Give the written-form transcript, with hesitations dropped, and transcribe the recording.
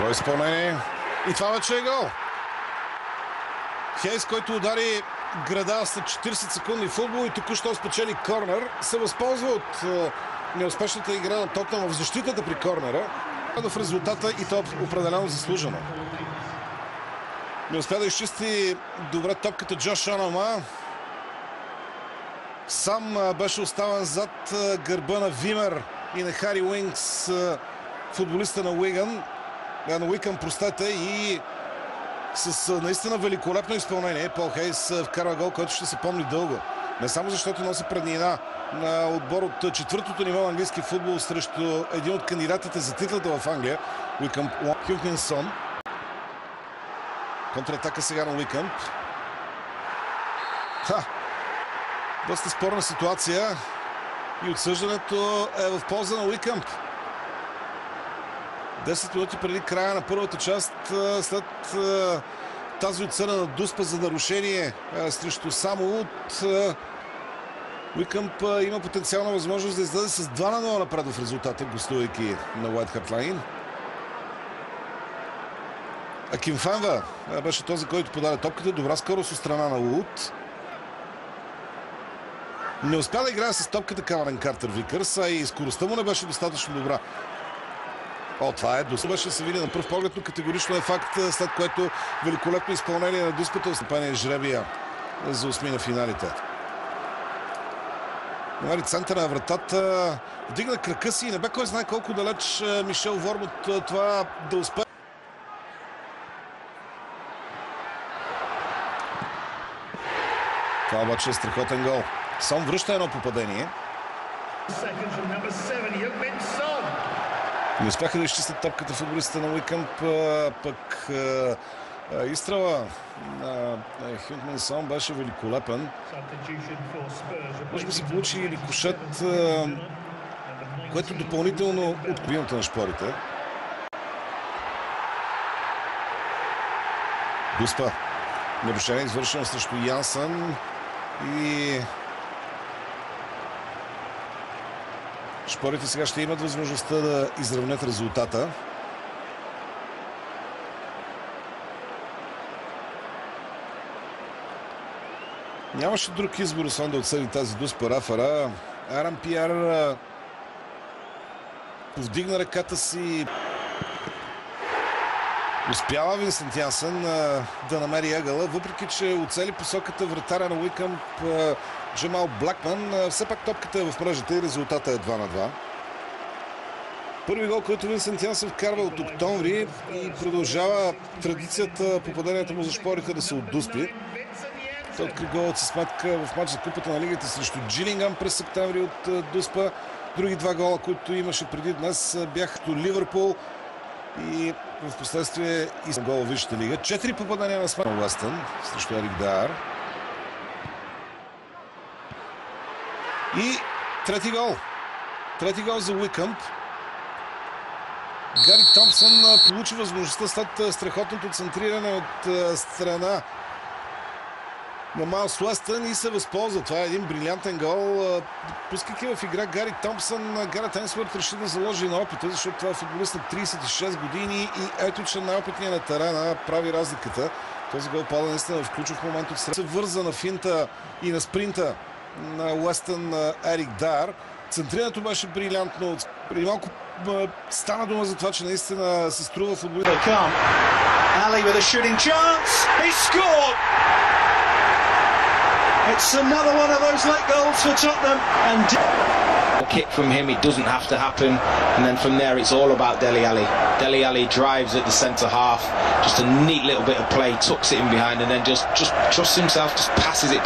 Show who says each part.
Speaker 1: Второ изпълнение. И това вече е гол. Хейс, който удари града след 40 секунди футбол и току-що спечели корнер, се възползва от неуспешната игра на Тотнъм в защитата при корнера. В резултата и то определено заслужено. Не успя да изчисти добре топката Джош Онома. Сам беше оставен зад гърба на Вимер и на Хари Уинкс, футболиста на Уикън, и с наистина великолепно изпълнение Пол Хейс вкарва гол, който ще се помни дълго. Не само защото носи преднина на отбор от четвъртото ниво на английски футбол срещу един от кандидатите за титлата в Англия, Уикъмп. Хюнкинсон. Контратака сега на Уикъмп. Доста спорна ситуация и отсъждането е в полза на Уикъмп. 10 минути преди края на първата част, след тази отсъда на Дуспа за нарушение срещу Самолут, Уикъмп има потенциална възможност да излезе с 2-0 напред в резултата, гостувайки на White Hart Lane. Акинфенва беше този, който подаде топката. Добра скорост от страна на Лут. Не успя да играе с топката Камерън Картер Викърс, а и скоростта му не беше достатъчно добра. Това е Дуспа. Беше се види на пръв поглед, но категорично е факт, след което великолепно изпълнение на Дуспата. Стъпение жребия за осми на финалите. Намери центъра на вратата, вдигна крака си и не бе кой знае колко далеч Мишел Ворм от това да успее. Това обаче е страхотен гол. Сон връща едно попадение. Не успяха да изчистят топката футболистите на Уикъмп, пък изстрела на Хюнкинсон беше великолепен. Може би се получи и рикошет, което допълнително от кабината на шпорите. Дуспа. Нарушение извършено срещу Янсън и шпорите сега ще имат възможността да изравнят резултата. Нямаше друг избор, освен да отсъди тази Дуспа Рафара. Аран Пиар повдигна ръката си. Успява Винсент Янсън да намери ъгъла, въпреки че оцели посоката вратаря на Уикъмп Джамал Блакман. Все пак топката е в мрежата и резултата е 2-2. Първи гол, който Винсент Янсън вкарва от октомври и продължава традицията попаданията му за шпорите да се отдуспи. Той откри голът със сметка в матч за Купата на лигата срещу Джилингъм през септември от Дуспа. Други два гола, които имаше преди днес, бяха до Ливърпул и в последствие и гол в Висшата лига. 4 попадания на сметка на Уестън срещу Ерик Дайер. И трети гол. Трети гол за Уикъмп. Гари Томпсън получи възможността след страхотното центриране от страна на Майлс Уестън и се възползва. Това е един брилянтен гол. Пускайки в игра Гари Томпсън, Гарет Ейнсворт реши да заложи на опита, защото това е футболист на 36 години и ето, че най-опитният на терена прави разликата. Този гол пада наистина в ключов момент от сред. Се върза на финта и на спринта на Уестън Ерик Дайер. Центрирането беше брилянтно. Преди малко стана дума за това, че наистина се струва футболист.
Speaker 2: Ali with a shooting chance. He scored! It's another one of those late goals for Tottenham. And
Speaker 3: kick from him, it doesn't have to happen. And then from there, it's all about Dele Alli. Dele Alli drives at the centre half. Just a neat little bit of play, tucks it in behind, and then just trusts himself, just passes it past.